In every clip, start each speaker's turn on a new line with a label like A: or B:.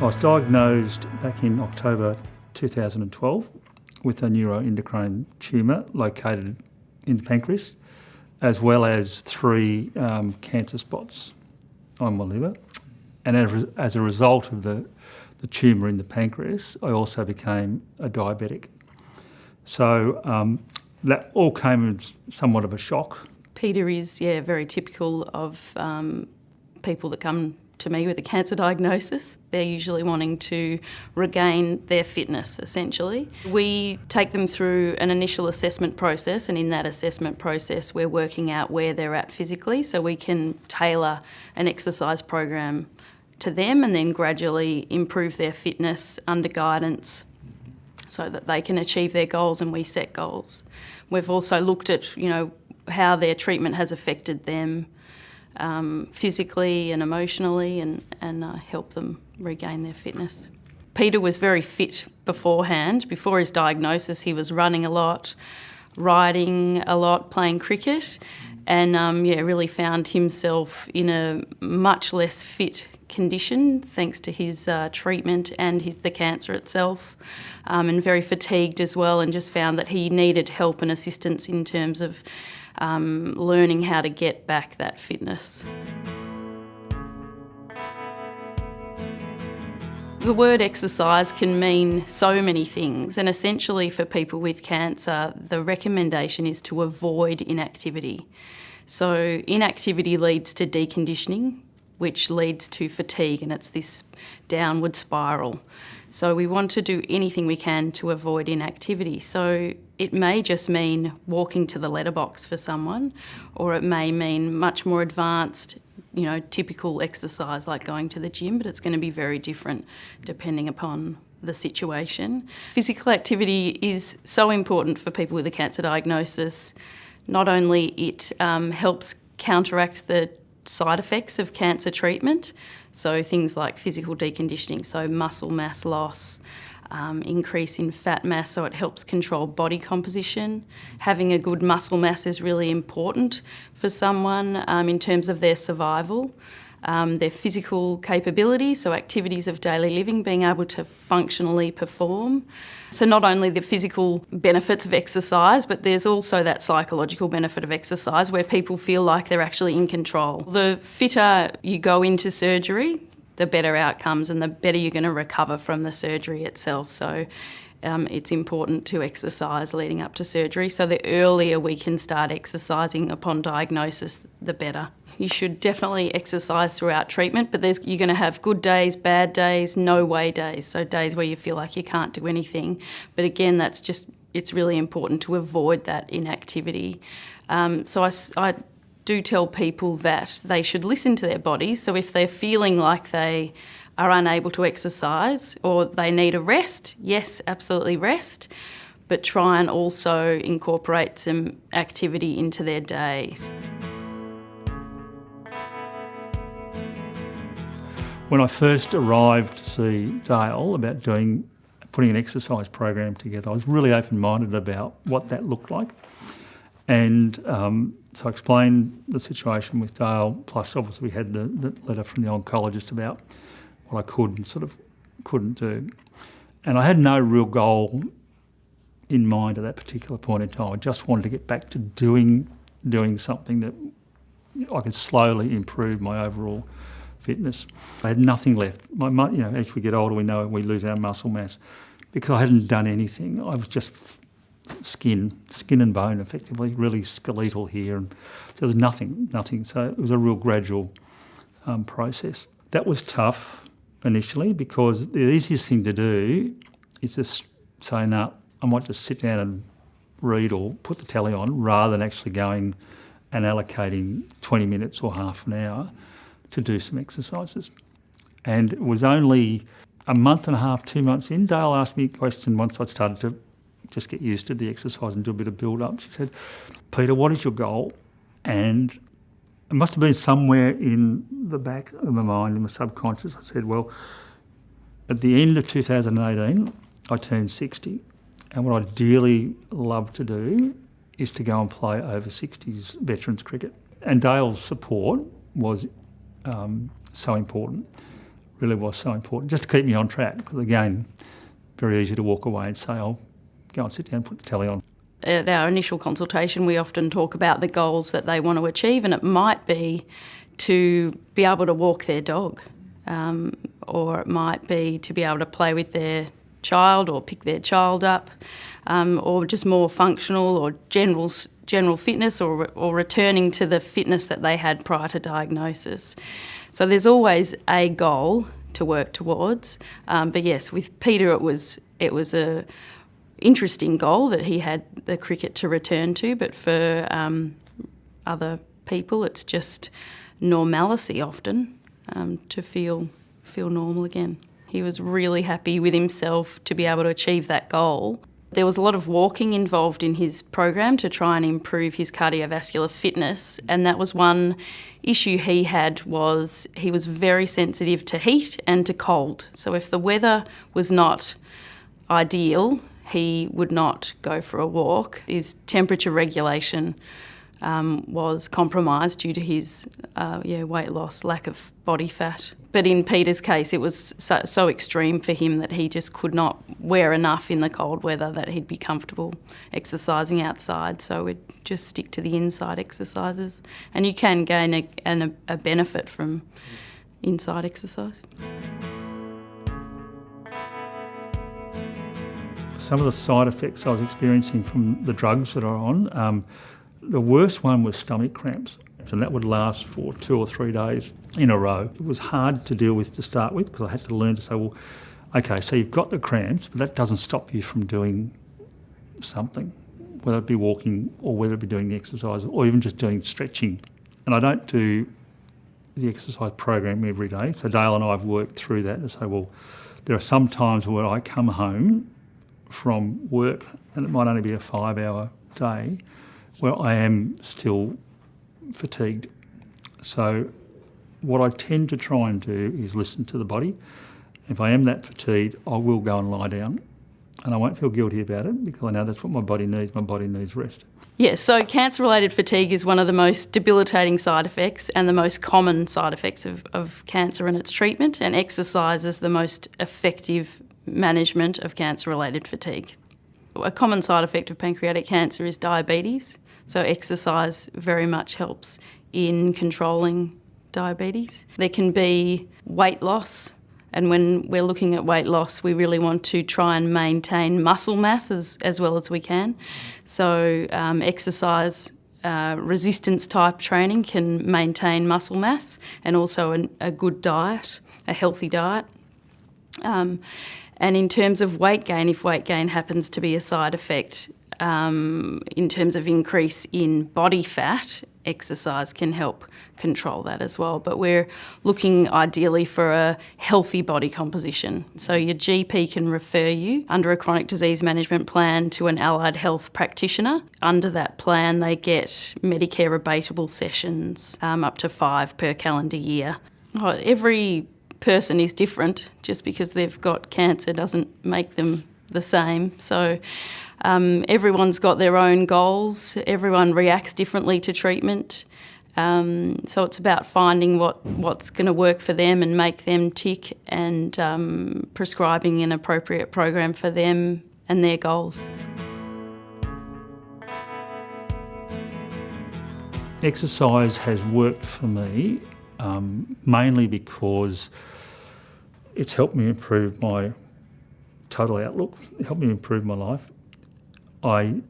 A: was diagnosed back in October 2012 with a neuroendocrine tumour located in the pancreas, as well as 3 cancer spots on my liver. And as a result of the tumour in the pancreas, I also became a diabetic. So that all came as somewhat of a shock.
B: Peter is, very typical of people that come to me with a cancer diagnosis. They're usually wanting to regain their fitness, essentially. We take them through an initial assessment process, and in that assessment process we're working out where they're at physically, so we can tailor an exercise program to them and then gradually improve their fitness under guidance so that they can achieve their goals and we set goals. We've also looked at, how their treatment has affected them physically and emotionally and help them regain their fitness. Peter was very fit beforehand. Before his diagnosis, he was running a lot, riding a lot, playing cricket, and really found himself in a much less fit condition thanks to his treatment and the cancer itself, and very fatigued as well, and just found that he needed help and assistance in terms of learning how to get back that fitness. The word exercise can mean so many things, and essentially for people with cancer, the recommendation is to avoid inactivity. So inactivity leads to deconditioning, which leads to fatigue, and it's this downward spiral. So we want to do anything we can to avoid inactivity. So it may just mean walking to the letterbox for someone, or it may mean much more advanced, typical exercise like going to the gym, but it's going to be very different depending upon the situation. Physical activity is so important for people with a cancer diagnosis. Not only it helps counteract the side effects of cancer treatment, so things like physical deconditioning, so muscle mass loss, increase in fat mass, so it helps control body composition. Having a good muscle mass is really important for someone in terms of their survival. Their physical capability, so activities of daily living, being able to functionally perform. So not only the physical benefits of exercise, but there's also that psychological benefit of exercise where people feel like they're actually in control. The fitter you go into surgery, the better outcomes and the better you're going to recover from the surgery itself. So it's important to exercise leading up to surgery. So the earlier we can start exercising upon diagnosis, the better. You should definitely exercise throughout treatment, but you're going to have good days, bad days, no way days, so days where you feel like you can't do anything. But again, it's really important to avoid that inactivity. So I do tell people that they should listen to their bodies. So if they're feeling like they are unable to exercise or they need a rest, yes, absolutely rest, but try and also incorporate some activity into their days.
A: When I first arrived to see Dale about putting an exercise program together, I was really open-minded about what that looked like. And so I explained the situation with Dale, plus obviously we had the letter from the oncologist about what I could and sort of couldn't do. And I had no real goal in mind at that particular point in time. I just wanted to get back to doing something that I could slowly improve my overall fitness. I had nothing left. As we get older, we know we lose our muscle mass. Because I hadn't done anything, I was just skin and bone, effectively, really skeletal here, and so there was nothing. So it was a real gradual process. That was tough initially because the easiest thing to do is just say, no, I might just sit down and read or put the telly on, rather than actually going and allocating 20 minutes or half an hour to do some exercises. And it was only a month and a half, 2 months in, Dale asked me a question once I'd started to just get used to the exercise and do a bit of build-up. She said, Peter, what is your goal? And it must have been somewhere in the back of my mind, in my subconscious. I said, well, at the end of 2018, I turned 60. And what I'd ideally love to do is to go and play over 60s veterans cricket. And Dale's support was so important, really was so important, just to keep me on track. Because again, very easy to walk away and say, "I'll go and sit down and put the telly on."
B: At our initial consultation, we often talk about the goals that they want to achieve, and it might be to be able to walk their dog, or it might be to be able to play with their child or pick their child up, or just more functional or general fitness, or returning to the fitness that they had prior to diagnosis. So there's always a goal to work towards. But yes, with Peter, it was a interesting goal that he had the cricket to return to. But for other people, it's just normalcy often, to feel normal again. He was really happy with himself to be able to achieve that goal. There was a lot of walking involved in his program to try and improve his cardiovascular fitness, and that was one issue he had. Was he was very sensitive to heat and to cold. So if the weather was not ideal, he would not go for a walk. His temperature regulation was compromised due to his weight loss, lack of body fat. But in Peter's case, it was so extreme for him that he just could not wear enough in the cold weather that he'd be comfortable exercising outside. So we'd just stick to the inside exercises. And you can gain a benefit from inside exercise.
A: Some of the side effects I was experiencing from the drugs that are on, the worst one was stomach cramps, and that would last for 2 or 3 days in a row. It was hard to deal with to start with, because I had to learn to say, well, okay, so you've got the cramps, but that doesn't stop you from doing something, whether it be walking or whether it be doing the exercise or even just doing stretching. And I don't do the exercise program every day, so Dale and I have worked through that to say, well, there are some times where I come home from work, and it might only be a 5-hour day, where I am still fatigued. So what I tend to try and do is listen to the body. If I am that fatigued, I will go and lie down, and I won't feel guilty about it, because I know that's what my body needs. My body needs rest.
B: Yes, so cancer-related fatigue is one of the most debilitating side effects and the most common side effects of cancer and its treatment, and exercise is the most effective management of cancer-related fatigue. A common side effect of pancreatic cancer is diabetes, so exercise very much helps in controlling diabetes. There can be weight loss, and when we're looking at weight loss, we really want to try and maintain muscle mass as well as we can. So exercise resistance type training can maintain muscle mass, and also a good diet, a healthy diet. And in terms of weight gain, if weight gain happens to be a side effect, in terms of increase in body fat, exercise can help control that as well. But we're looking ideally for a healthy body composition. So your GP can refer you under a chronic disease management plan to an allied health practitioner. Under that plan, they get Medicare rebatable sessions, up to 5 per calendar year. Every person is different. Just because they've got cancer doesn't make them the same. So everyone's got their own goals. Everyone reacts differently to treatment. So it's about finding what's going to work for them and make them tick, and prescribing an appropriate program for them and their goals.
A: Exercise has worked for me mainly because it's helped me improve my total outlook. It helped me improve my life. I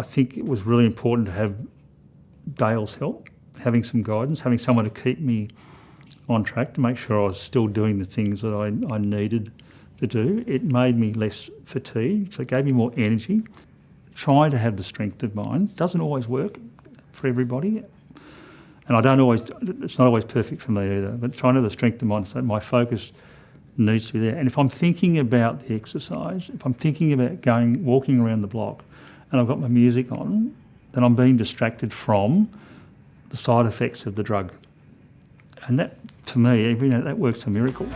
A: think it was really important to have Dale's help, having some guidance, having someone to keep me on track, to make sure I was still doing the things that I needed to do. It made me less fatigued, so it gave me more energy. Trying to have the strength of mind doesn't always work for everybody. And it's not always perfect for me either, but trying to have the strength of mind, so my focus needs to be there. And if I'm thinking about the exercise, if I'm thinking about walking around the block, and I've got my music on, then I'm being distracted from the side effects of the drug. And that, to me, that works a miracle.